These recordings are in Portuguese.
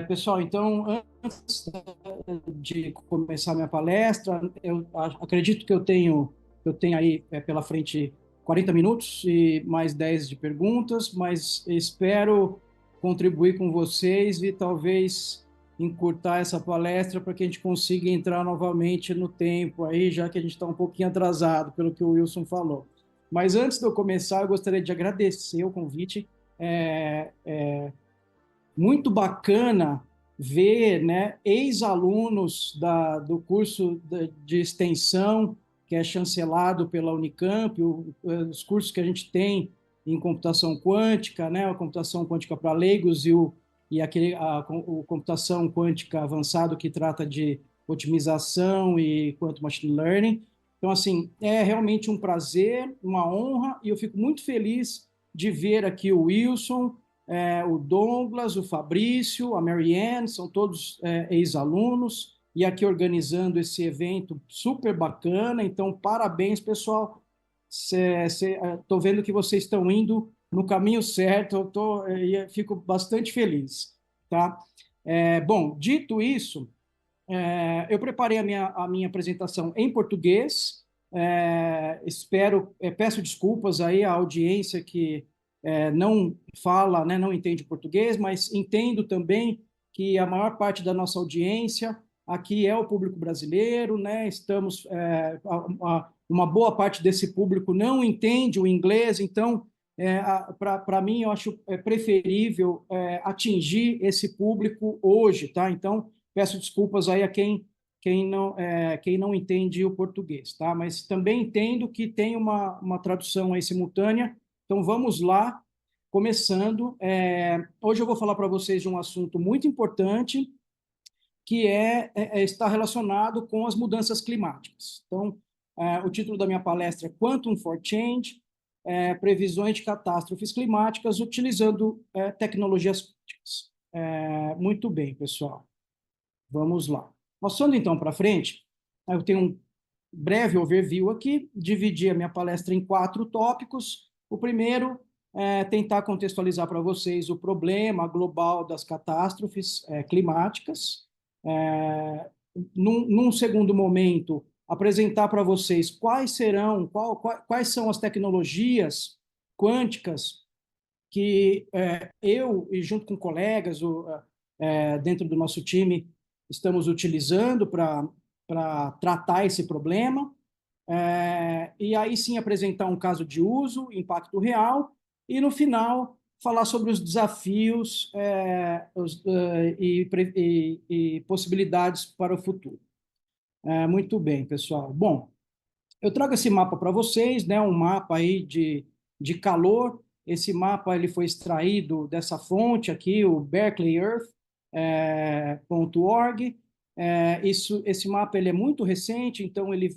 Pessoal, então, antes de começar minha palestra, eu acredito que eu tenho aí pela frente 40 minutos e mais 10 de perguntas, mas espero contribuir com vocês e talvez encurtar essa palestra para que a gente consiga entrar novamente no tempo aí, já que a gente está um pouquinho atrasado, pelo que o Wilson falou. Mas antes de eu começar, eu gostaria de agradecer o convite. Muito bacana ver, né, ex-alunos do curso de extensão, que é chancelado pela Unicamp, os cursos que a gente tem em computação quântica, né, a computação quântica para leigos o computação quântica avançado que trata de otimização e quanto machine learning. Então, assim, é realmente um prazer, uma honra, e eu fico muito feliz de ver aqui o Wilson, o Douglas, o Fabrício, a Marianne, são todos ex-alunos, e aqui organizando esse evento super bacana. Então, parabéns, pessoal. Estou vendo que vocês estão indo no caminho certo, fico bastante feliz. Tá? Bom, dito isso, eu preparei a minha apresentação em português. Peço desculpas aí à audiência que não fala, né, não entende português, mas entendo também que a maior parte da nossa audiência aqui é o público brasileiro, né? Uma boa parte desse público não entende o inglês, então para mim eu acho preferível atingir esse público hoje, tá? Então peço desculpas aí a quem não entende o português, tá? Mas também entendo que tem uma tradução aí simultânea. Então, vamos lá, começando. Hoje eu vou falar para vocês de um assunto muito importante, que está relacionado com as mudanças climáticas. Então, o título da minha palestra é Quantum for Change, previsões de catástrofes climáticas utilizando tecnologias quânticas. Muito bem, pessoal. Vamos lá. Passando então para frente, eu tenho um breve overview aqui, dividi a minha palestra em 4 tópicos. O primeiro é tentar contextualizar para vocês o problema global das catástrofes climáticas. Num segundo momento, apresentar para vocês quais são as tecnologias quânticas que eu, e junto com colegas dentro do nosso time, estamos utilizando para tratar esse problema. E aí sim apresentar um caso de uso, impacto real, e no final falar sobre os desafios e possibilidades para o futuro. Muito bem, pessoal. Bom, eu trago esse mapa para vocês, né? Um mapa aí de calor. Esse mapa ele foi extraído dessa fonte aqui, o berkeleyearth.org. Esse mapa ele é muito recente, então ele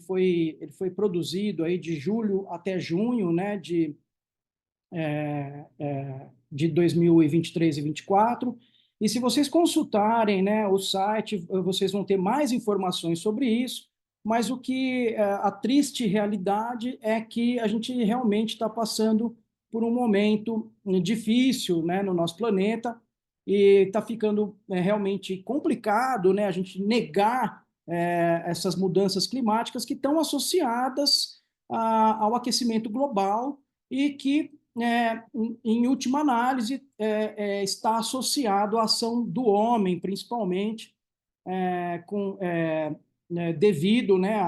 foi produzido aí de julho até junho, né? De 2023 e 2024. E se vocês consultarem, né, o site, vocês vão ter mais informações sobre isso, mas a triste realidade é que a gente realmente está passando por um momento difícil, né, no nosso planeta, e está ficando realmente complicado, né, a gente negar essas mudanças climáticas que estão associadas ao aquecimento global e que em última análise, está associado à ação do homem, principalmente, devido, né,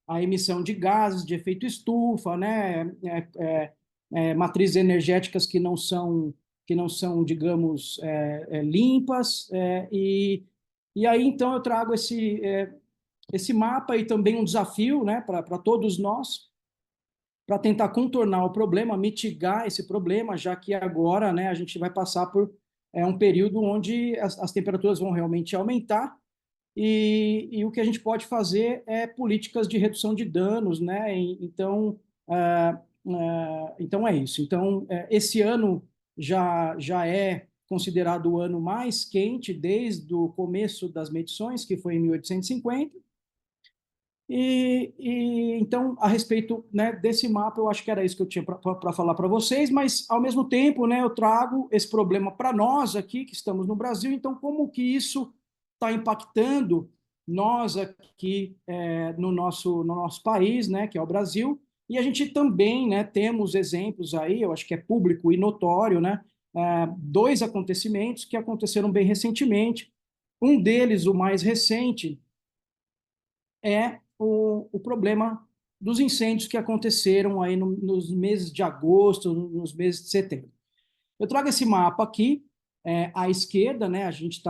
à emissão de gases de efeito estufa, né, matrizes energéticas que não são, digamos, limpas, e aí, então, eu trago esse mapa e também um desafio, né, para todos nós, para tentar contornar o problema, mitigar esse problema, já que agora, né, a gente vai passar por um período onde as temperaturas vão realmente aumentar, e o que a gente pode fazer é políticas de redução de danos, né? Então é isso. Então, esse ano já é considerado o ano mais quente desde o começo das medições, que foi em 1850, Então, a respeito, né, desse mapa, eu acho que era isso que eu tinha para falar para vocês, mas, ao mesmo tempo, né, eu trago esse problema para nós aqui, que estamos no Brasil, então, como que isso está impactando nós aqui no nosso país, né, que é o Brasil, e a gente também, né, temos exemplos aí, eu acho que é público e notório, né, dois acontecimentos que aconteceram bem recentemente. Um deles, o mais recente, é o problema dos incêndios que aconteceram aí nos meses de agosto, nos meses de setembro. Eu trago esse mapa aqui, à esquerda, né, a gente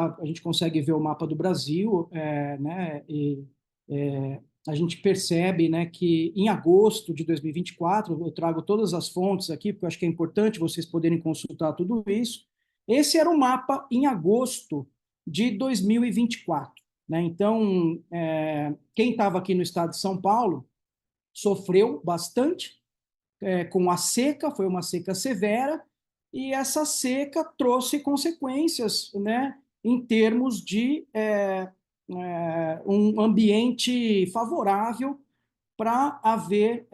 consegue ver o mapa do Brasil, né, a gente percebe, né, que em agosto de 2024, eu trago todas as fontes aqui, porque eu acho que é importante vocês poderem consultar tudo isso. Esse era o mapa em agosto de 2024. Né? Então, quem estava aqui no estado de São Paulo sofreu bastante com a seca, foi uma seca severa, e essa seca trouxe consequências, né, em termos de um ambiente favorável para haver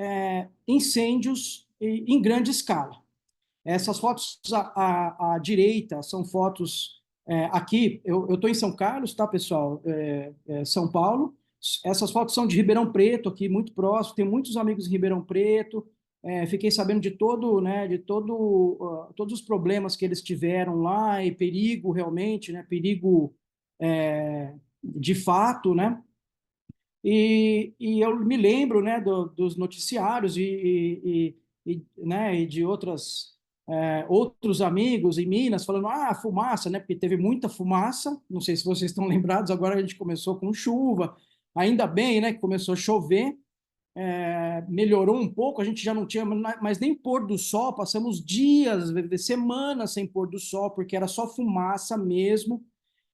incêndios em grande escala. Essas fotos à direita são fotos aqui. Eu estou em São Carlos, tá, pessoal? São Paulo. Essas fotos são de Ribeirão Preto, aqui muito próximo. Tenho muitos amigos em Ribeirão Preto. Fiquei sabendo de todo, né, todos os problemas que eles tiveram lá e perigo realmente, né, perigo de fato, né? E eu me lembro, né, dos noticiários né, e de outros amigos em Minas falando, fumaça, né, porque teve muita fumaça, não sei se vocês estão lembrados, agora a gente começou com chuva, ainda bem, né, que começou a chover, melhorou um pouco, a gente já não tinha mais nem pôr do sol, passamos dias, semanas sem pôr do sol, porque era só fumaça mesmo,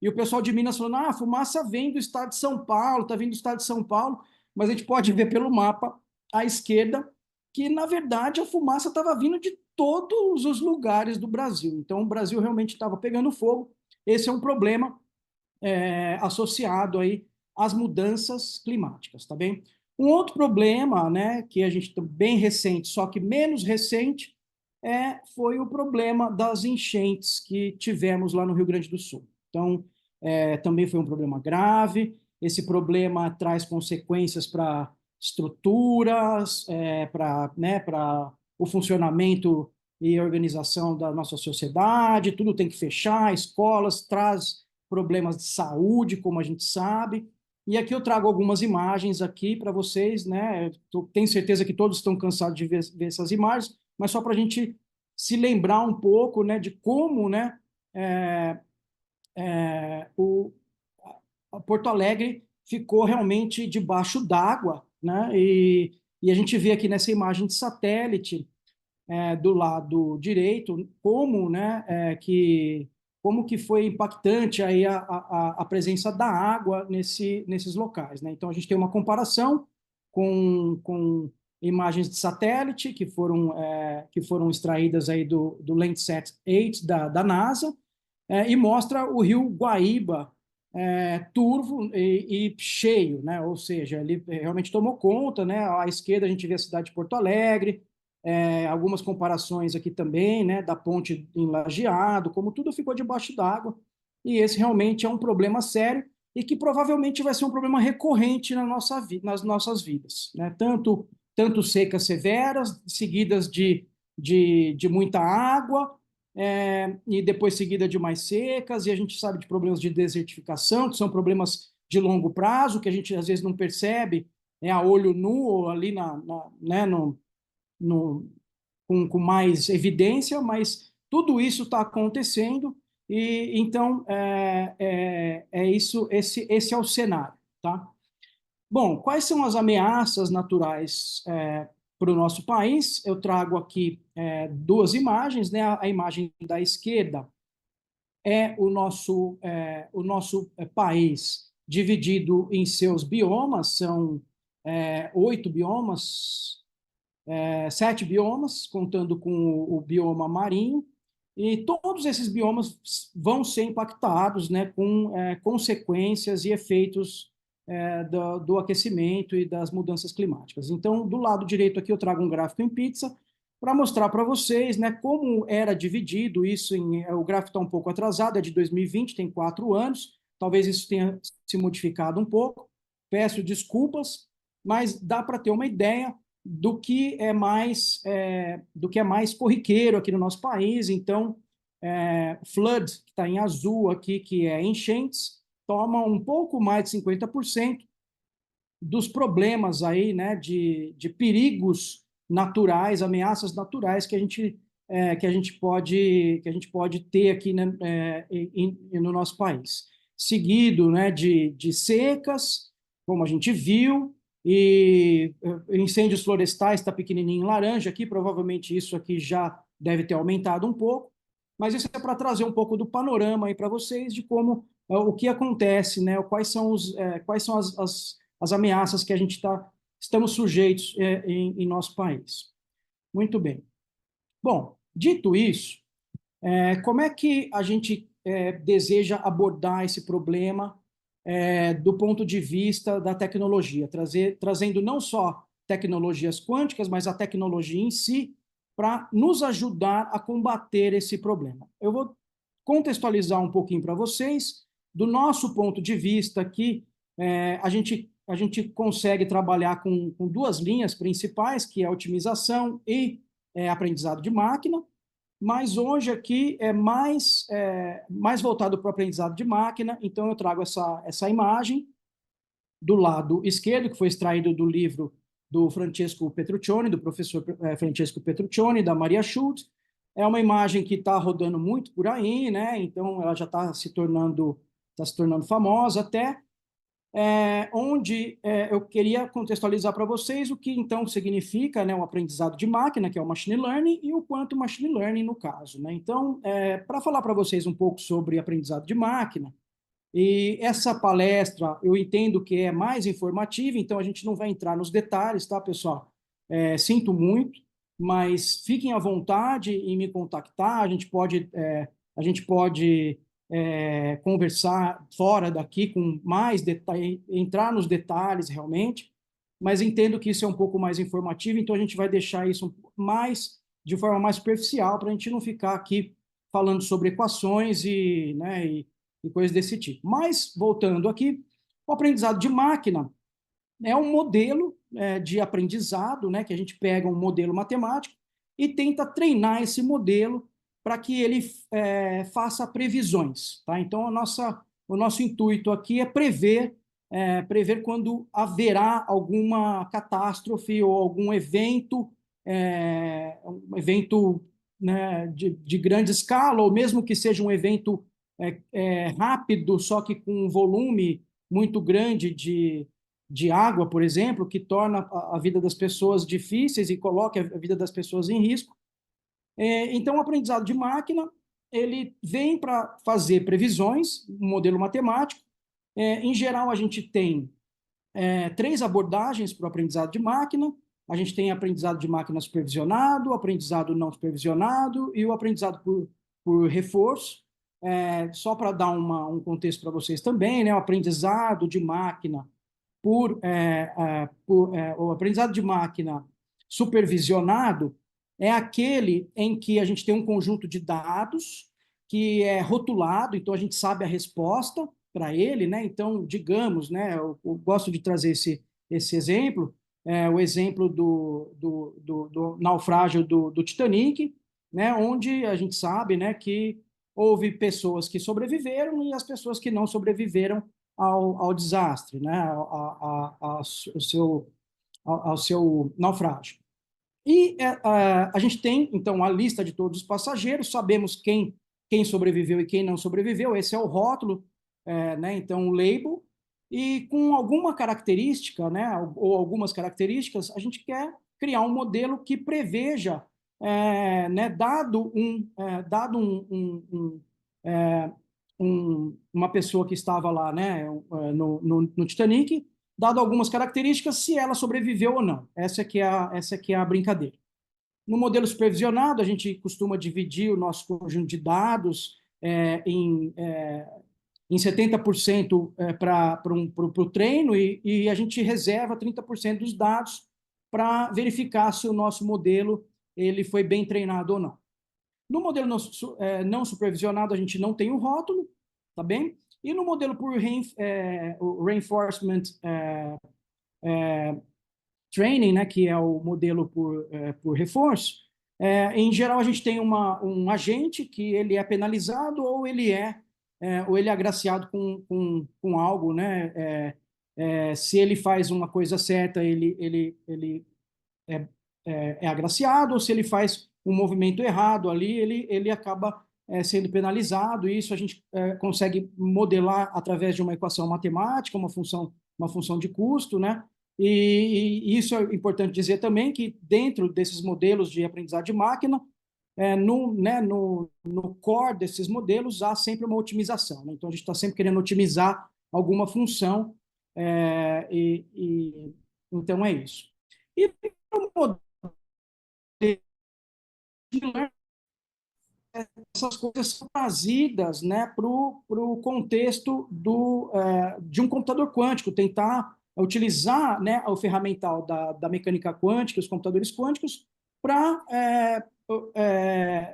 e o pessoal de Minas falando, a fumaça vem do estado de São Paulo, está vindo do estado de São Paulo, mas a gente pode ver pelo mapa à esquerda que, na verdade, a fumaça estava vindo de todos os lugares do Brasil. Então, o Brasil realmente estava pegando fogo. Esse é um problema associado aí às mudanças climáticas, tá bem? Um outro problema, né, que a gente bem recente, só que menos recente, foi o problema das enchentes que tivemos lá no Rio Grande do Sul. Então, também foi um problema grave. Esse problema traz consequências para estruturas, para o funcionamento e organização da nossa sociedade, tudo tem que fechar, escolas, traz problemas de saúde, como a gente sabe. E aqui eu trago algumas imagens aqui para vocês, né? Tenho certeza que todos estão cansados de ver essas imagens, mas só para a gente se lembrar um pouco, né, de como, né, é, o a Porto Alegre ficou realmente debaixo d'água, né? E a gente vê aqui nessa imagem de satélite do lado direito como, né, como que foi impactante aí a presença da água nesses locais, né? Então a gente tem uma comparação com imagens de satélite que foram extraídas aí do Landsat 8 da NASA e mostra o rio Guaíba turvo e cheio, né? Ou seja, ele realmente tomou conta, né? À esquerda a gente vê a cidade de Porto Alegre, algumas comparações aqui também, né? Da ponte em Lajeado, como tudo ficou debaixo d'água, e esse realmente é um problema sério e que provavelmente vai ser um problema recorrente nas nossas vidas, né? Tanto secas severas, seguidas de muita água, e depois seguida de mais secas, e a gente sabe de problemas de desertificação, que são problemas de longo prazo, que a gente às vezes não percebe a olho nu ou ali né, no, com mais evidência, mas tudo isso está acontecendo, e então isso, esse é o cenário, tá? Bom, quais são as ameaças naturais para o nosso país? Eu trago aqui duas imagens, né? A imagem da esquerda é o nosso país dividido em seus biomas, são 8 biomas, 7 biomas, contando com o bioma marinho, e todos esses biomas vão ser impactados, né, com consequências e efeitos do aquecimento e das mudanças climáticas. Então, do lado direito aqui eu trago um gráfico em pizza para mostrar para vocês, né, como era dividido isso. O gráfico está um pouco atrasado, é de 2020, tem 4 anos, talvez isso tenha se modificado um pouco, peço desculpas, mas dá para ter uma ideia do que é mais corriqueiro aqui no nosso país. Então, flood, que está em azul aqui, que é enchentes, toma um pouco mais de 50% dos problemas aí, né, de perigos naturais, ameaças naturais que a gente pode ter aqui, né, no nosso país. Seguido, né, de secas, como a gente viu, e incêndios florestais está pequenininho em laranja aqui, provavelmente isso aqui já deve ter aumentado um pouco, mas isso é para trazer um pouco do panorama aí para vocês de como o que acontece, né, quais são as ameaças que estamos sujeitos em nosso país. Muito bem. Bom, dito isso, como é que a gente deseja abordar esse problema do ponto de vista da tecnologia, trazendo não só tecnologias quânticas, mas a tecnologia em si, para nos ajudar a combater esse problema? Eu vou contextualizar um pouquinho para vocês. Do nosso ponto de vista aqui, a gente consegue trabalhar com 2 linhas principais, que é a otimização e aprendizado de máquina, mas hoje aqui é mais voltado para o aprendizado de máquina. Então eu trago essa imagem do lado esquerdo, que foi extraído do livro do Francesco Petruccioni, do professor Francesco Petruccioni, da Maria Schultz. É uma imagem que está rodando muito por aí, né? Então ela já está se tornando famosa até, onde eu queria contextualizar para vocês o que então significa, né, o aprendizado de máquina, que é o machine learning, e o quanto machine learning no caso, né? Então, para falar para vocês um pouco sobre aprendizado de máquina, e essa palestra eu entendo que é mais informativa, então a gente não vai entrar nos detalhes, tá, pessoal? Sinto muito, mas fiquem à vontade em me contactar. A gente pode conversar fora daqui com mais detalhes, entrar nos detalhes realmente, mas entendo que isso é um pouco mais informativo, então a gente vai deixar isso de forma mais superficial, para a gente não ficar aqui falando sobre equações né, e coisas desse tipo. Mas, voltando aqui, o aprendizado de máquina é um modelo de aprendizado, né, que a gente pega um modelo matemático e tenta treinar esse modelo para que ele faça previsões. Tá? Então, o nosso intuito aqui é prever quando haverá alguma catástrofe ou algum evento, né, de grande escala, ou mesmo que seja um evento rápido, só que com um volume muito grande de água, por exemplo, que torna a vida das pessoas difíceis e coloca a vida das pessoas em risco. Então, o aprendizado de máquina, ele vem para fazer previsões, um modelo matemático. Em geral, a gente tem 3 abordagens para o aprendizado de máquina. A gente tem aprendizado de máquina supervisionado, aprendizado não supervisionado e o aprendizado por reforço. Só para dar um contexto para vocês também, né? O aprendizado de máquina o aprendizado de máquina supervisionado é aquele em que a gente tem um conjunto de dados que é rotulado, então a gente sabe a resposta para ele, né? Então, digamos, né, eu gosto de trazer esse exemplo, o exemplo do naufrágio do Titanic, né, onde a gente sabe, né, que houve pessoas que sobreviveram e as pessoas que não sobreviveram ao desastre, né, ao seu naufrágio. E a gente tem, então, a lista de todos os passageiros, sabemos quem sobreviveu e quem não sobreviveu, esse é o rótulo, né, então o label, e com alguma característica, né, ou algumas características, a gente quer criar um modelo que preveja, né, uma pessoa que estava lá, né, no Titanic, dado algumas características, se ela sobreviveu ou não. Essa que é a brincadeira. No modelo supervisionado, a gente costuma dividir o nosso conjunto de dados em 70% para o treino e a gente reserva 30% dos dados para verificar se o nosso modelo ele foi bem treinado ou não. No modelo não supervisionado, a gente não tem o rótulo, tá bem? E no modelo por reinforcement training, né, que é o modelo por reforço, em geral a gente tem um agente que ele é penalizado ou ele é agraciado com algo, né? Se ele faz uma coisa certa, ele é agraciado, ou se ele faz um movimento errado ali, ele acaba sendo penalizado, e isso a gente consegue modelar através de uma equação matemática, uma função de custo, né? E isso é importante dizer também que dentro desses modelos de aprendizado de máquina, no core desses modelos há sempre uma otimização, né? Então a gente está sempre querendo otimizar alguma função, então é isso. E no modelo essas coisas são trazidas, né, para o contexto de um computador quântico, tentar utilizar, né, o ferramental da mecânica quântica, os computadores quânticos, para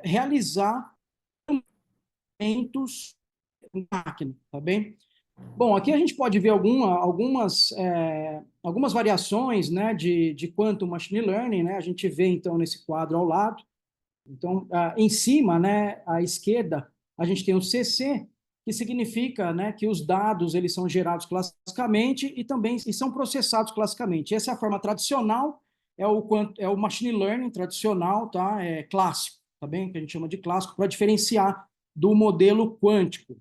realizar movimentos na máquina, tá bem? Bom, aqui a gente pode ver algumas variações, né, de quantum machine learning, né? A gente vê, então, nesse quadro ao lado. Então, em cima, né, à esquerda, a gente tem o CC, que significa, né, que os dados eles são gerados classicamente e também são processados classicamente. Essa é a forma tradicional, é o machine learning tradicional, tá? É clássico, tá bem? Que a gente chama de clássico, para diferenciar do modelo quântico.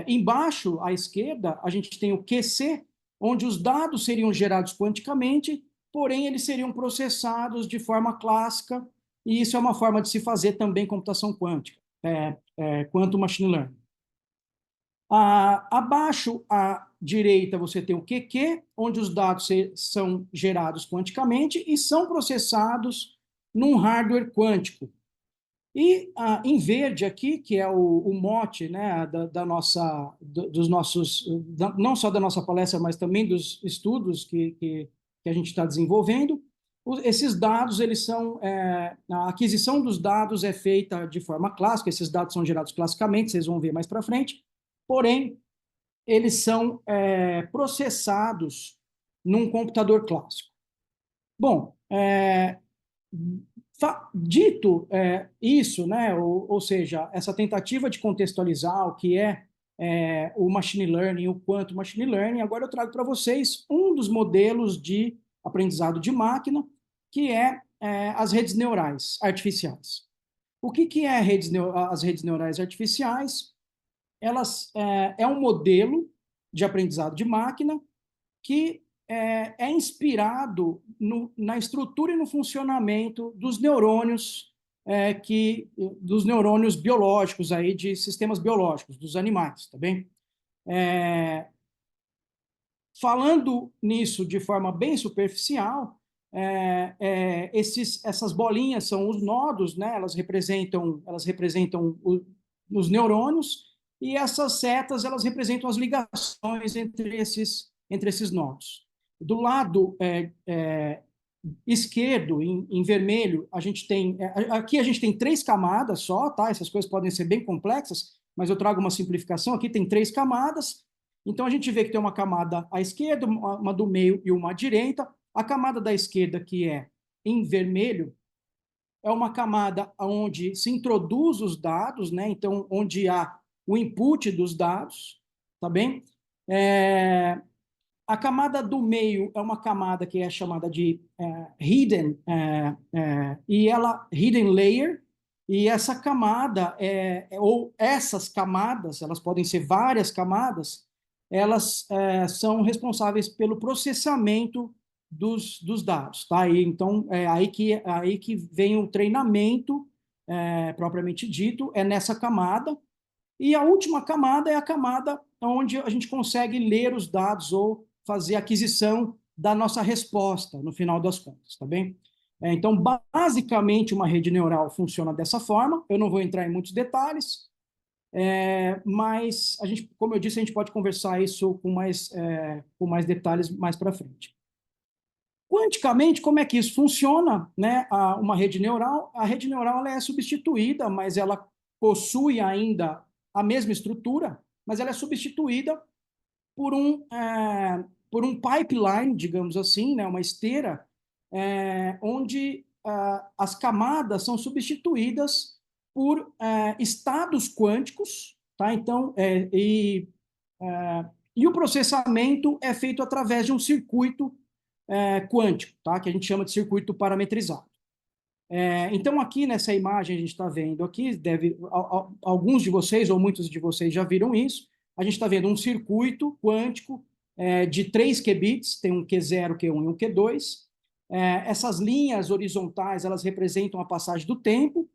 Embaixo, à esquerda, a gente tem o QC, onde os dados seriam gerados quanticamente, porém eles seriam processados de forma clássica, e isso é uma forma de se fazer também computação quântica, quantum machine learning. Abaixo à direita você tem o QQ, onde os dados são gerados quanticamente e são processados num hardware quântico. E em verde aqui, que é o mote, né, dos nossos, não só da nossa palestra, mas também dos estudos que a gente está desenvolvendo, esses dados, eles são, a aquisição dos dados é feita de forma clássica, esses dados são gerados classicamente, vocês vão ver mais para frente, porém, eles são processados num computador clássico. Bom, dito isso, né, ou seja, essa tentativa de contextualizar o que é o machine learning, o quantum machine learning, agora eu trago para vocês um dos modelos de aprendizado de máquina, que é as redes neurais artificiais. O que é as redes neurais artificiais? Elas é um modelo de aprendizado de máquina que é inspirado na estrutura e no funcionamento dos neurônios dos neurônios biológicos aí de sistemas biológicos dos animais, tá bem? Falando nisso de forma bem superficial, essas bolinhas são os nodos, né? Elas representam os neurônios, e essas setas elas representam as ligações entre esses nodos. Do lado esquerdo, em vermelho, a gente tem aqui a gente tem 3 camadas só, tá? Essas coisas podem ser bem complexas, mas eu trago uma simplificação. Aqui tem 3 camadas. Então a gente vê que tem uma camada à esquerda, uma do meio e uma à direita. A camada da esquerda, que é em vermelho, é uma camada onde se introduz os dados, né? Então onde há o input dos dados, tá bem? A camada do meio é uma camada que é chamada de hidden, hidden layer, e essa camada, ou essas camadas, elas podem ser várias camadas, elas são responsáveis pelo processamento dos dados, tá? Então, é aí que vem o treinamento, propriamente dito, é nessa camada, e a última camada é a camada onde a gente consegue ler os dados ou fazer a aquisição da nossa resposta, no final das contas, tá bem? Então, basicamente, uma rede neural funciona dessa forma. Eu não vou entrar em muitos detalhes, mas, como eu disse, a gente pode conversar isso com mais detalhes mais para frente. Quanticamente, como é que isso funciona, né? Uma rede neural, a rede neural ela é substituída, mas ela possui ainda a mesma estrutura, mas ela é substituída por um pipeline, digamos assim, né? Uma esteira, onde as camadas são substituídas por estados quânticos, tá? Então, e o processamento é feito através de um circuito quântico, tá? Que a gente chama de circuito parametrizado. Então, aqui nessa imagem, a gente está vendo aqui, alguns de vocês ou muitos de vocês já viram isso, a gente está vendo um circuito quântico de 3 qubits, tem um Q0, Q1 e um Q2. Essas linhas horizontais, elas representam a passagem do tempo,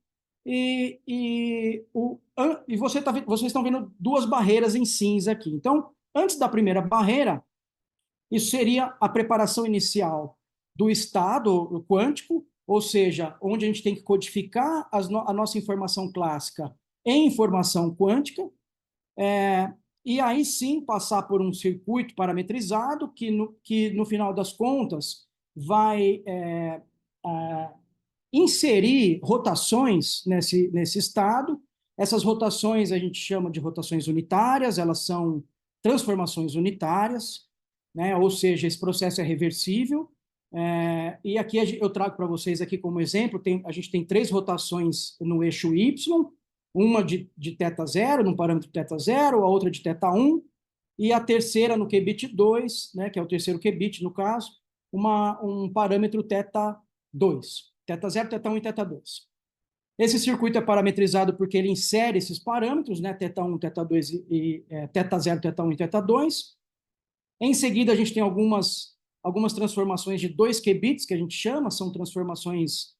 vocês estão vendo duas barreiras em cinza aqui. Então, antes da primeira barreira, isso seria a preparação inicial do estado quântico, ou seja, onde a gente tem que codificar a nossa informação clássica em informação quântica, e aí sim passar por um circuito parametrizado que no final das contas, vai inserir rotações nesse estado. Essas rotações a gente chama de rotações unitárias, elas são transformações unitárias, né? Ou seja, esse processo é reversível. E aqui eu trago para vocês aqui como exemplo, a gente tem 3 rotações no eixo Y, uma de θ0, num parâmetro θ0, a outra de θ1, e a terceira no qubit 2, né, que é o terceiro qubit no caso, um parâmetro θ2, θ0, θ1 e θ2. Esse circuito é parametrizado porque ele insere esses parâmetros, né, θ1, θ2 θ0, θ1 e θ2. Em seguida, a gente tem algumas transformações de 2 qubits, que a gente chama, são transformações,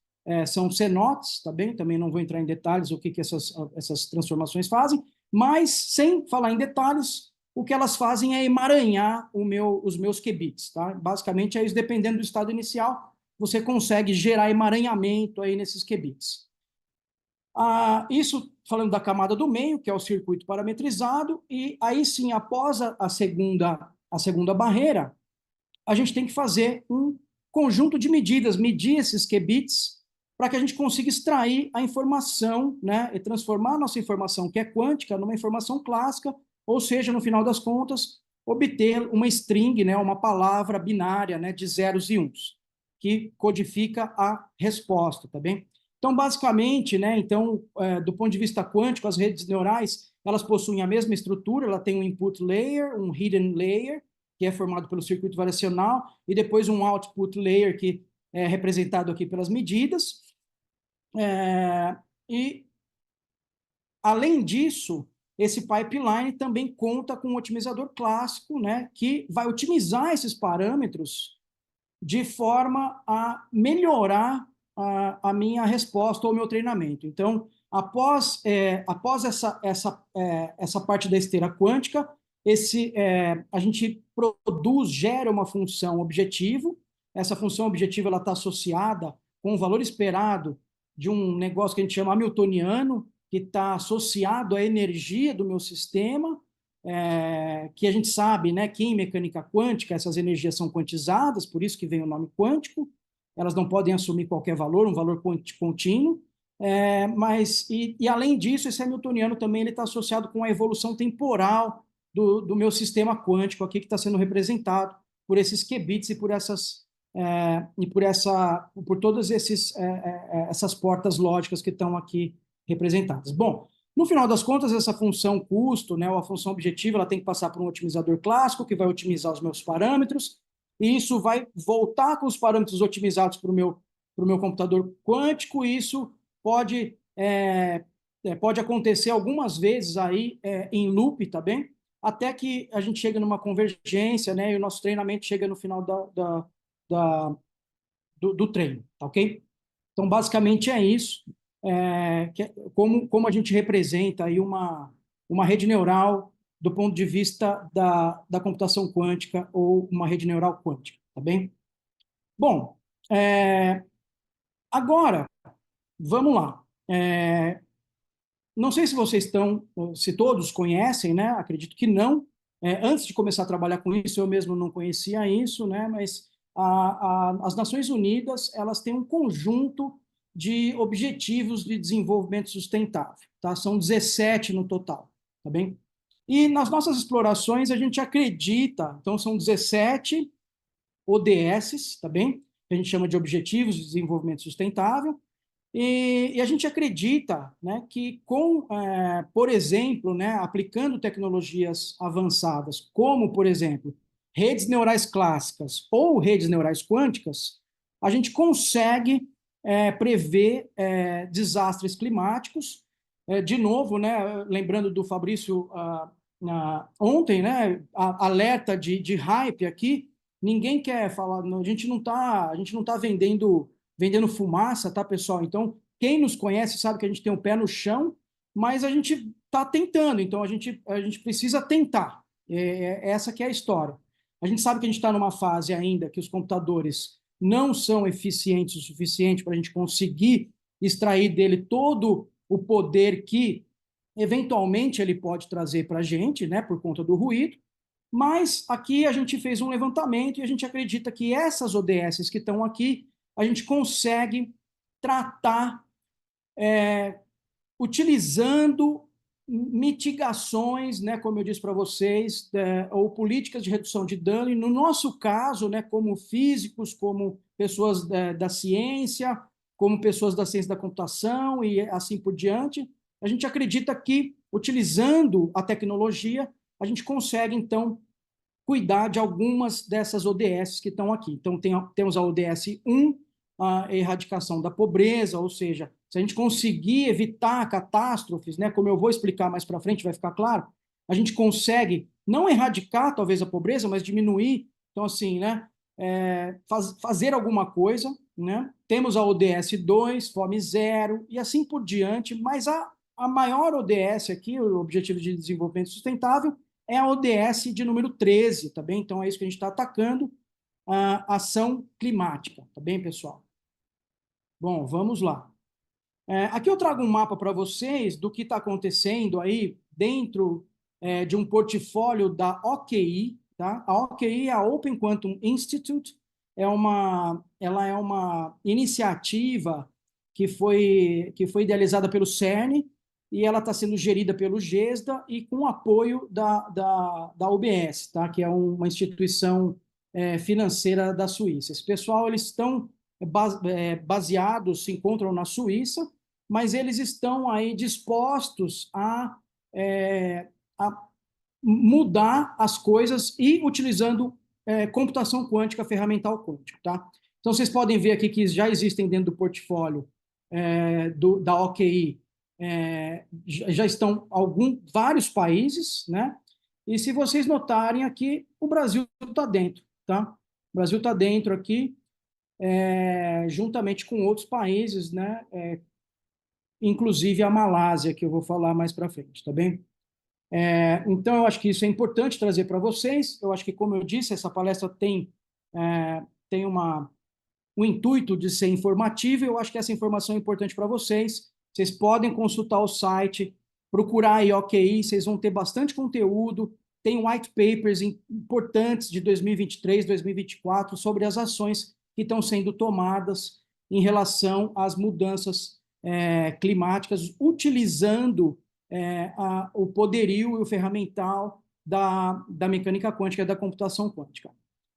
são CNOTs, tá bem? Também não vou entrar em detalhes o que essas transformações fazem, mas, sem falar em detalhes, o que elas fazem é emaranhar os meus qubits, tá? Basicamente é isso, dependendo do estado inicial, você consegue gerar emaranhamento aí nesses qubits. Isso falando da camada do meio, que é o circuito parametrizado, e aí sim, após a segunda barreira, a gente tem que fazer um conjunto de medidas, medir esses qubits, para que a gente consiga extrair a informação, né, e transformar a nossa informação, que é quântica, numa informação clássica, ou seja, no final das contas, obter uma string, né, uma palavra binária, né, de zeros e uns, que codifica a resposta, tá bem? Então, basicamente, né, do ponto de vista quântico, as redes neurais, elas possuem a mesma estrutura, ela tem um input layer, um hidden layer, que é formado pelo circuito variacional, e depois um output layer, que é representado aqui pelas medidas. E, além disso, esse pipeline também conta com um otimizador clássico, né, que vai otimizar esses parâmetros de forma a melhorar a minha resposta ou o meu treinamento. Então, após essa parte da esteira quântica, a gente gera uma função objetivo. Essa função objetivo está associada com o valor esperado de um negócio que a gente chama hamiltoniano, que está associado à energia do meu sistema, que a gente sabe, né, que em mecânica quântica essas energias são quantizadas, por isso que vem o nome quântico, elas não podem assumir qualquer valor, um valor contínuo, além disso, esse hamiltoniano também está associado com a evolução temporal do meu sistema quântico aqui, que está sendo representado por esses qubits e por todas essas portas lógicas que estão aqui representadas. Bom, no final das contas, essa função custo, né, ou a função objetiva, ela tem que passar por um otimizador clássico, que vai otimizar os meus parâmetros, e isso vai voltar com os parâmetros otimizados para o meu computador quântico, e isso pode acontecer algumas vezes aí em loop, tá bem? Até que a gente chega numa convergência, né, e o nosso treinamento chega no final do treino, tá ok? Então, basicamente é isso, como a gente representa aí uma rede neural do ponto de vista da computação quântica ou uma rede neural quântica, tá bem? Bom, agora, vamos lá. não sei se vocês estão, se todos conhecem, né? Acredito que não. Antes de começar a trabalhar com isso, eu mesmo não conhecia isso, né? Mas as Nações Unidas, elas têm um conjunto de objetivos de desenvolvimento sustentável, tá? São 17 no total, tá bem? E nas nossas explorações, a gente acredita, então são 17 ODS, tá bem? Que a gente chama de Objetivos de Desenvolvimento Sustentável, e a gente acredita, né, que por exemplo, né, aplicando tecnologias avançadas, como, por exemplo, redes neurais clássicas ou redes neurais quânticas, a gente consegue prever desastres climáticos. De novo, né, lembrando do Fabrício ontem, né, alerta de hype aqui, ninguém quer falar, a gente não está vendendo fumaça, tá, pessoal? Então, quem nos conhece sabe que a gente tem um pé no chão, mas a gente está tentando, então a gente precisa tentar. Essa que é a história. A gente sabe que a gente está numa fase ainda que os computadores não são eficientes o suficiente para a gente conseguir extrair dele todo o poder que, eventualmente, ele pode trazer para a gente, né, por conta do ruído, mas aqui a gente fez um levantamento e a gente acredita que essas ODS que estão aqui, a gente consegue tratar utilizando mitigações, né, como eu disse para vocês, ou políticas de redução de dano, e no nosso caso, né, como físicos, como pessoas da ciência, como pessoas da ciência da computação e assim por diante, a gente acredita que, utilizando a tecnologia, a gente consegue, então, cuidar de algumas dessas ODS que estão aqui. Então, temos a ODS 1, a erradicação da pobreza, ou seja, se a gente conseguir evitar catástrofes, né, como eu vou explicar mais para frente, vai ficar claro, a gente consegue não erradicar, talvez, a pobreza, mas diminuir. Então, assim, né, fazer alguma coisa, né? Temos a ODS 2, Fome Zero, e assim por diante, mas a maior ODS aqui, o Objetivo de Desenvolvimento Sustentável, é a ODS de número 13, tá bem? Então é isso que a gente está atacando, a ação climática, tá bem, pessoal? Bom, vamos lá. Aqui eu trago um mapa para vocês do que está acontecendo aí dentro de um portfólio da OQI, tá? A OQI é a Open Quantum Institute, ela é uma iniciativa que foi idealizada pelo CERN e ela está sendo gerida pelo GESDA e com apoio da UBS, tá? Que é uma instituição financeira da Suíça. Esse pessoal, eles estão baseados, se encontram na Suíça, mas eles estão aí dispostos a mudar as coisas e utilizando computação quântica, ferramental quântica, tá? Então, vocês podem ver aqui que já existem dentro do portfólio da OQI, já estão vários países, né? E se vocês notarem aqui, o Brasil está dentro, tá? O Brasil está dentro aqui, juntamente com outros países, né? Inclusive a Malásia, que eu vou falar mais para frente, tá bem? Então, eu acho que isso é importante trazer para vocês. Eu acho que, como eu disse, essa palestra tem um intuito de ser informativa. Eu acho que essa informação é importante para vocês. Vocês podem consultar o site, procurar aí OQI, vocês vão ter bastante conteúdo. Tem white papers importantes de 2023, 2024 sobre as ações que estão sendo tomadas em relação às mudanças climáticas, utilizando o poderio e o ferramental da mecânica quântica e da computação quântica.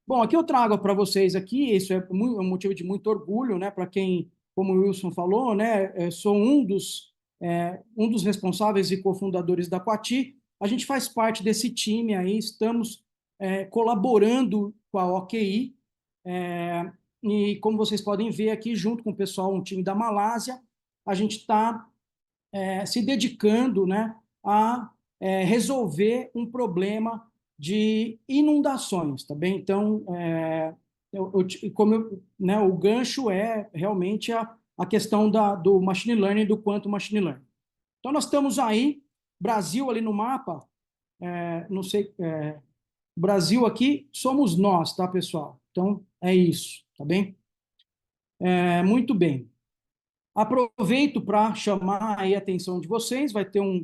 Bom, aqui eu trago para vocês aqui, isso é um motivo de muito orgulho, né, para quem, como o Wilson falou, né, sou um dos responsáveis e cofundadores da Coati. A gente faz parte desse time aí, estamos colaborando com a OQI, e como vocês podem ver aqui, junto com o pessoal, um time da Malásia, a gente está se dedicando, né, a resolver um problema de inundações, tá bem? Então, né, o gancho é realmente a questão do machine learning, do quantum machine learning. Então, nós estamos aí, Brasil ali no mapa, não sei, Brasil aqui somos nós, tá, pessoal? Então, é isso, tá bem? Muito bem. Aproveito para chamar aí a atenção de vocês, vai ter um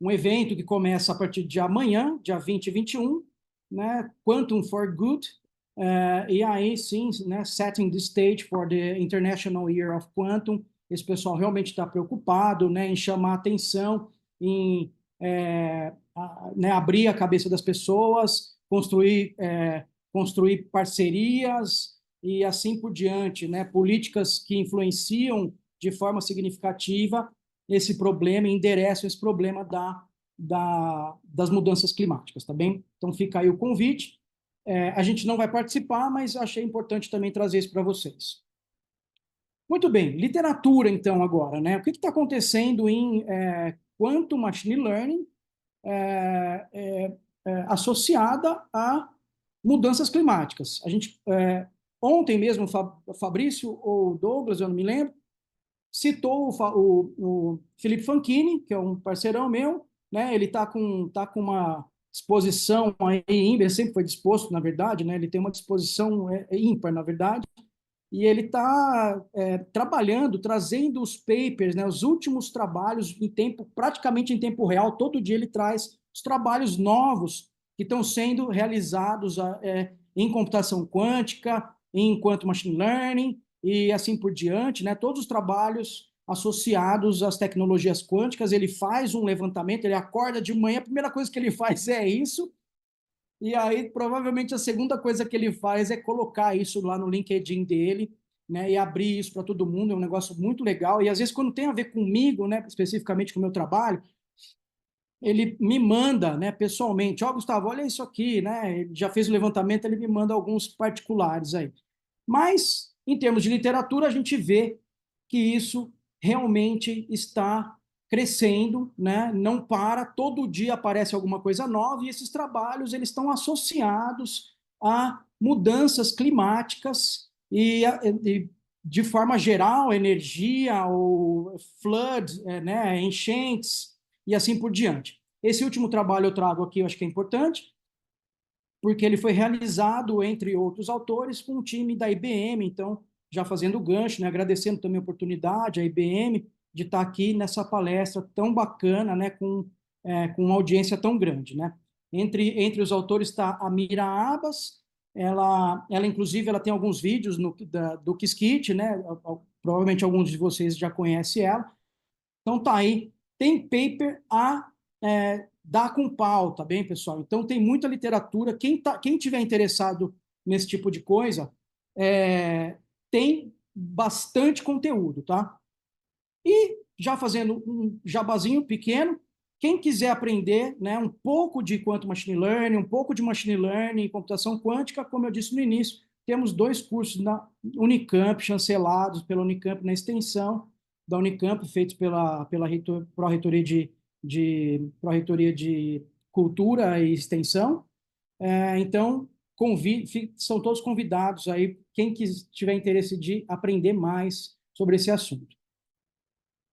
evento que começa a partir de amanhã, dia 20 e 21, né? Quantum for Good, e aí sim, né? Setting the stage for the International Year of Quantum. Esse pessoal realmente está preocupado, né? Em chamar atenção, em né? Abrir a cabeça das pessoas, construir parcerias e assim por diante, né? Políticas que influenciam de forma significativa esse problema e endereçam esse problema das mudanças climáticas, tá bem? Então fica aí o convite. A gente não vai participar, mas achei importante também trazer isso para vocês. Muito bem, literatura então agora, né? O que está acontecendo em Quantum Machine Learning associada a mudanças climáticas? A gente, ontem mesmo, o Fabrício ou Douglas, eu não me lembro, citou o Felipe Fanchini, que é um parceirão meu, né? Ele está com uma disposição aí ímpar, sempre foi disposto, na verdade, né? Ele tem uma disposição ímpar, na verdade, e ele está trabalhando, trazendo os papers, né? Os últimos trabalhos praticamente em tempo real. Todo dia ele traz os trabalhos novos que estão sendo realizados em computação quântica, em quantum machine learning, e assim por diante, né? Todos os trabalhos associados às tecnologias quânticas. Ele faz um levantamento, ele acorda de manhã, a primeira coisa que ele faz é isso, e aí provavelmente a segunda coisa que ele faz é colocar isso lá no LinkedIn dele, né? E abrir isso para todo mundo. É um negócio muito legal, e às vezes quando tem a ver comigo, né? Especificamente com o meu trabalho, ele me manda, né, pessoalmente: ó, Gustavo, olha isso aqui, né? Ele já fez o levantamento, ele me manda alguns particulares aí. Mas, em termos de literatura, a gente vê que isso realmente está crescendo, né? Não para, todo dia aparece alguma coisa nova, e esses trabalhos eles estão associados a mudanças climáticas e de forma geral, energia, ou flood, né? Enchentes, e assim por diante. Esse último trabalho eu trago aqui, eu acho que é importante, porque ele foi realizado, entre outros autores, com um time da IBM. Então, já fazendo o gancho, né, agradecendo também a oportunidade à IBM de estar aqui nessa palestra tão bacana, né, com uma audiência tão grande, né? Entre os autores está a Mira Abbas. Ela inclusive, ela tem alguns vídeos do Qiskit, né? Provavelmente alguns de vocês já conhecem ela. Então tá aí, tem paper a dar com pau, tá bem, pessoal? Então tem muita literatura. Quem tiver interessado nesse tipo de coisa, tem bastante conteúdo, tá? E já fazendo um jabazinho pequeno, quem quiser aprender, né, um pouco de quantum machine learning, um pouco de machine learning e computação quântica, como eu disse no início, temos 2 cursos na Unicamp, chancelados pela Unicamp na extensão da Unicamp, feitos pela Pró-Reitoria de Cultura e Extensão. Então, são todos convidados aí, quem tiver interesse de aprender mais sobre esse assunto.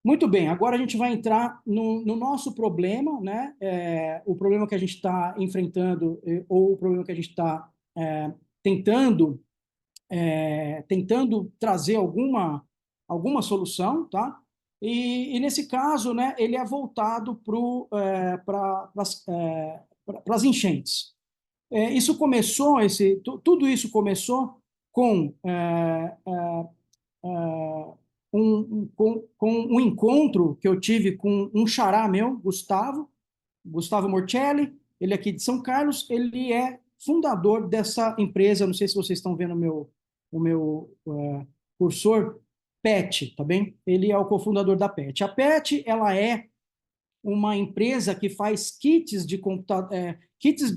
Muito bem, agora a gente vai entrar no nosso problema, né? O problema que a gente está enfrentando, ou o problema que a gente está tentando trazer alguma solução, tá? E nesse caso, né, ele é voltado para as enchentes. Tudo isso começou com um encontro que eu tive com um xará meu, Gustavo Morcelli. Ele é aqui de São Carlos. Ele é fundador dessa empresa, não sei se vocês estão vendo o meu cursor, PET, tá bem? Ele é o cofundador da PET. A PET, ela é uma empresa que faz kits de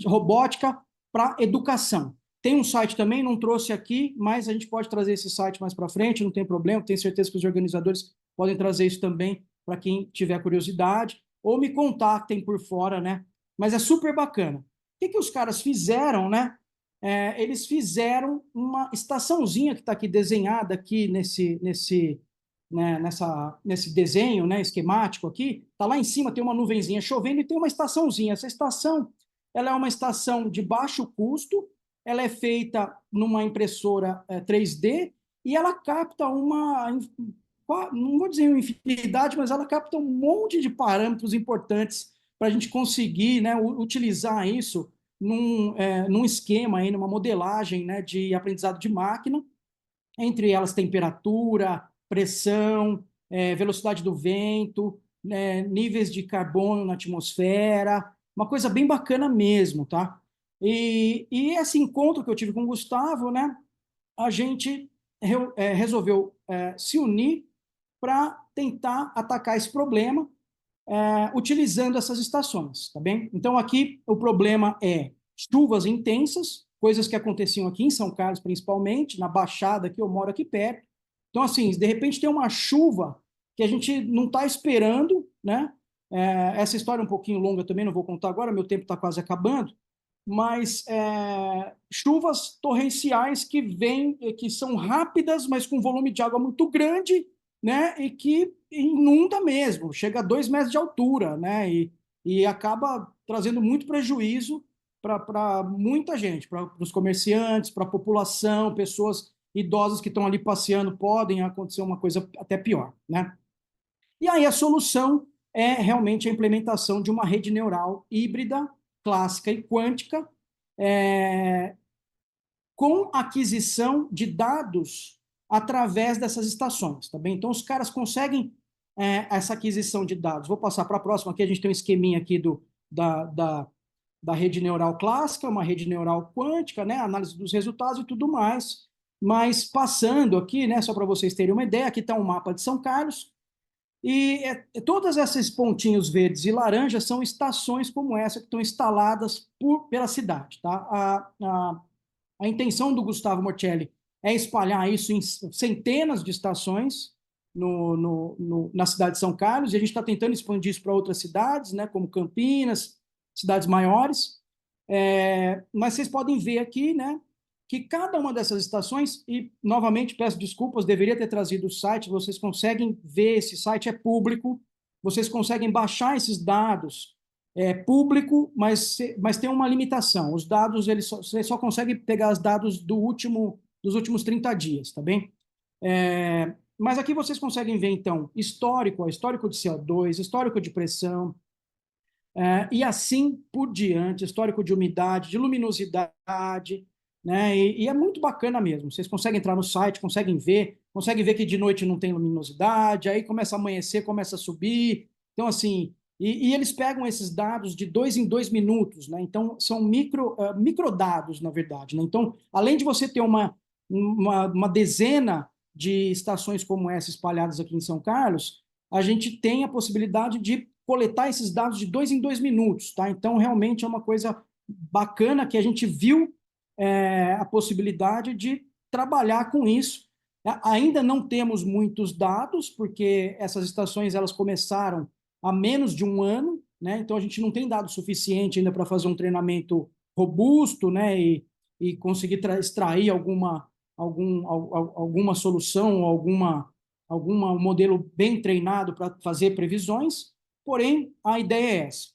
robótica para educação. Tem um site também, não trouxe aqui, mas a gente pode trazer esse site mais para frente, não tem problema. Tenho certeza que os organizadores podem trazer isso também para quem tiver curiosidade, ou me contactem por fora, né? Mas é super bacana. O que os caras fizeram, né? Eles fizeram uma estaçãozinha que está aqui desenhada aqui nesse desenho, né, esquemático aqui. Está lá em cima, tem uma nuvenzinha chovendo e tem uma estaçãozinha. Essa estação, ela é uma estação de baixo custo. Ela é feita numa impressora 3D, e ela capta não vou dizer uma infinidade, mas ela capta um monte de parâmetros importantes para a gente conseguir, né, utilizar isso num esquema, aí, numa modelagem, né, de aprendizado de máquina, entre elas temperatura, pressão, velocidade do vento, né, níveis de carbono na atmosfera, uma coisa bem bacana mesmo, tá? E esse encontro que eu tive com o Gustavo, né, a gente resolveu se unir para tentar atacar esse problema utilizando essas estações, tá bem? Então, aqui o problema é chuvas intensas, coisas que aconteciam aqui em São Carlos, principalmente, na Baixada, que eu moro aqui perto. Então, assim, de repente tem uma chuva que a gente não está esperando, né? Essa história é um pouquinho longa também, não vou contar agora, meu tempo está quase acabando, mas chuvas torrenciais que são rápidas, mas com volume de água muito grande, né? E que inunda mesmo, chega a 2 metros de altura, né? E acaba trazendo muito prejuízo para muita gente, para os comerciantes, para a população, pessoas idosas que estão ali passeando, podem acontecer uma coisa até pior, né? E aí a solução é realmente a implementação de uma rede neural híbrida, clássica e quântica, é, com aquisição de dados através dessas estações, tá bem? Então, os caras conseguem essa aquisição de dados. Vou passar para a próxima, aqui a gente tem um esqueminha aqui da rede neural clássica, uma rede neural quântica, né? Análise dos resultados e tudo mais. Mas passando aqui, né, só para vocês terem uma ideia, aqui está um mapa de São Carlos, e todas esses pontinhos verdes e laranjas são estações como essa que estão instaladas pela cidade, tá? A intenção do Gustavo Morcelli é espalhar isso em centenas de estações na cidade de São Carlos, e a gente está tentando expandir isso para outras cidades, né, como Campinas, cidades maiores. Mas vocês podem ver aqui, né, que cada uma dessas estações, e novamente peço desculpas, deveria ter trazido o site, vocês conseguem ver, esse site é público, vocês conseguem baixar esses dados, é público, mas tem uma limitação. Os dados, você só consegue pegar os dados dos últimos 30 dias, tá bem? Mas aqui vocês conseguem ver, então, histórico de CO2, histórico de pressão, e assim por diante, histórico de umidade, de luminosidade, né? E é muito bacana mesmo. Vocês conseguem entrar no site, conseguem ver que de noite não tem luminosidade, aí começa a amanhecer, começa a subir. Então, assim, e eles pegam esses dados de 2 em 2 minutos, né? Então, são microdados, na verdade, né? Então, além de você ter uma dezena de estações como essa espalhadas aqui em São Carlos, a gente tem a possibilidade de coletar esses dados de 2 em 2 minutos, tá? Então, realmente é uma coisa bacana que a gente viu a possibilidade de trabalhar com isso. Ainda não temos muitos dados, porque essas estações elas começaram há menos de um ano, né? Então a gente não tem dado suficiente ainda para fazer um treinamento robusto, né? E conseguir extrair alguma solução, algum modelo bem treinado para fazer previsões. Porém, a ideia é essa.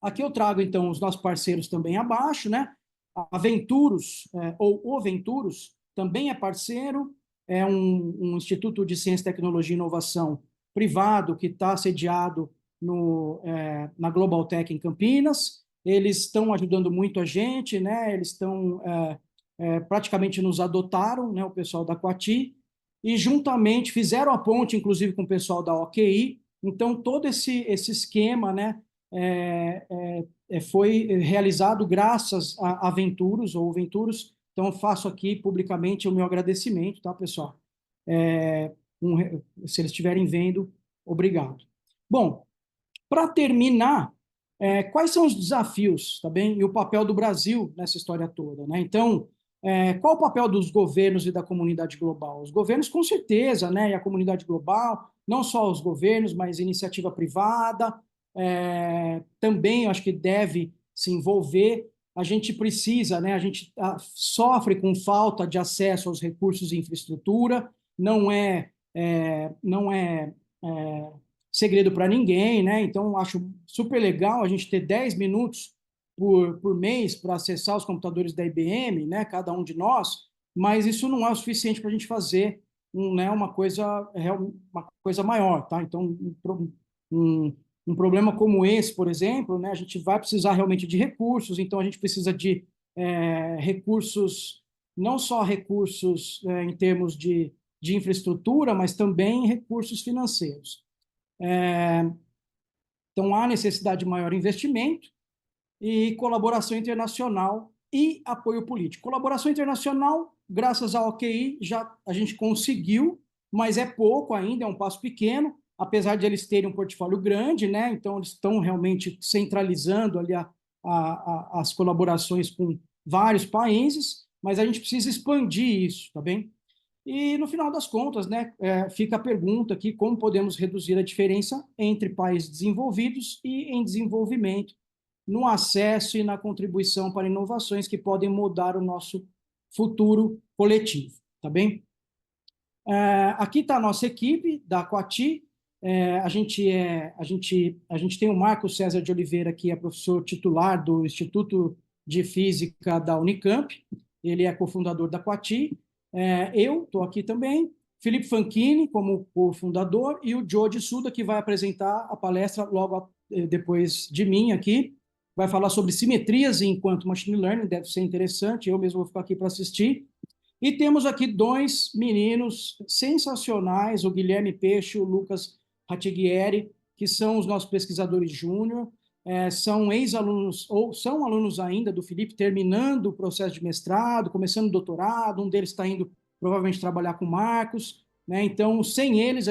Aqui eu trago, então, os nossos parceiros também abaixo, né? A Venturos, ou o Venturos, também é parceiro, é um instituto de ciência, tecnologia e inovação privado que está sediado na Global Tech em Campinas. Eles estão ajudando muito a gente, né? Eles estão praticamente nos adotaram, né? O pessoal da Coati, e juntamente fizeram a ponte, inclusive, com o pessoal da OQI. Então, todo esse esquema, né? Foi realizado graças a Venturos, ou Venturos. Então, eu faço aqui publicamente o meu agradecimento, tá, pessoal? Se eles estiverem vendo, obrigado. Bom, para terminar, quais são os desafios, tá bem? E o papel do Brasil nessa história toda, né? Então, qual o papel dos governos e da comunidade global? Os governos, com certeza, né? E a comunidade global, não só os governos, mas iniciativa privada, também acho que deve se envolver. A gente precisa, né? A gente sofre com falta de acesso aos recursos e infraestrutura, não é segredo para ninguém, né? Então, acho super legal a gente ter 10 minutos por mês para acessar os computadores da IBM, né? Cada um de nós, mas isso não é o suficiente para a gente fazer né, uma coisa maior, tá? Então, um, um problema como esse, por exemplo, né, a gente vai precisar realmente de recursos, então a gente precisa de recursos, não só recursos em termos de infraestrutura, mas também recursos financeiros. Então, há necessidade de maior investimento e colaboração internacional e apoio político. Colaboração internacional, graças à OQI, já a gente conseguiu, mas é pouco ainda, é um passo pequeno, apesar de eles terem um portfólio grande, né? Então, eles estão realmente centralizando ali as colaborações com vários países, mas a gente precisa expandir isso, tá bem? E, no final das contas, né, fica a pergunta aqui, como podemos reduzir a diferença entre países desenvolvidos e em desenvolvimento, no acesso e na contribuição para inovações que podem mudar o nosso futuro coletivo, tá bem? Aqui está a nossa equipe da Coati. A gente tem o Marcos César de Oliveira, que é professor titular do Instituto de Física da Unicamp. Ele é cofundador da Coati. Eu estou aqui também. Felipe Fanchini, como cofundador, e o Joe de Suda, que vai apresentar a palestra logo depois de mim aqui. Vai falar sobre simetrias enquanto machine learning, deve ser interessante. Eu mesmo vou ficar aqui para assistir. E temos aqui dois meninos sensacionais, o Guilherme Peixe e o Lucas Rattighieri, que são os nossos pesquisadores júnior, são ex-alunos, ou são alunos ainda do Felipe, terminando o processo de mestrado, começando o doutorado, um deles está indo provavelmente trabalhar com o Marcos, né? Então, sem eles,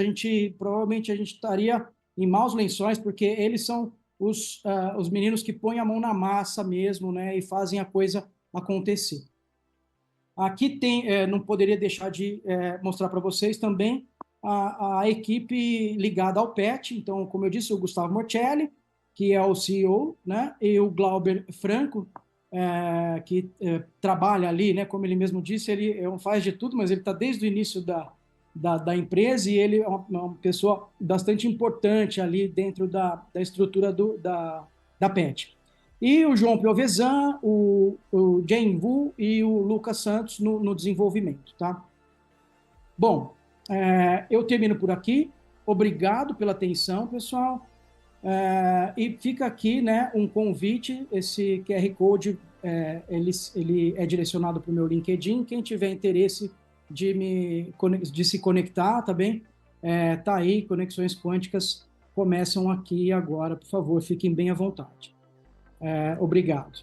provavelmente a gente estaria em maus lençóis, porque eles são os meninos que põem a mão na massa mesmo, né? E fazem a coisa acontecer. Aqui não poderia deixar de mostrar para vocês também a equipe ligada ao PET. Então, como eu disse, o Gustavo Morcelli, que é o CEO, né? E o Glauber Franco, que trabalha ali, né? Como ele mesmo disse, ele faz de tudo, mas ele está desde o início da empresa e ele é uma pessoa bastante importante ali dentro da estrutura da PET. E o João Piovesan, o Jen Wu e o Lucas Santos no desenvolvimento, tá? Bom, eu termino por aqui. Obrigado pela atenção, pessoal. E fica aqui, né, um convite. Esse QR Code ele é direcionado para o meu LinkedIn. Quem tiver interesse de se conectar, tá bem? Tá aí, Conexões Quânticas começam aqui agora. Por favor, fiquem bem à vontade. Obrigado.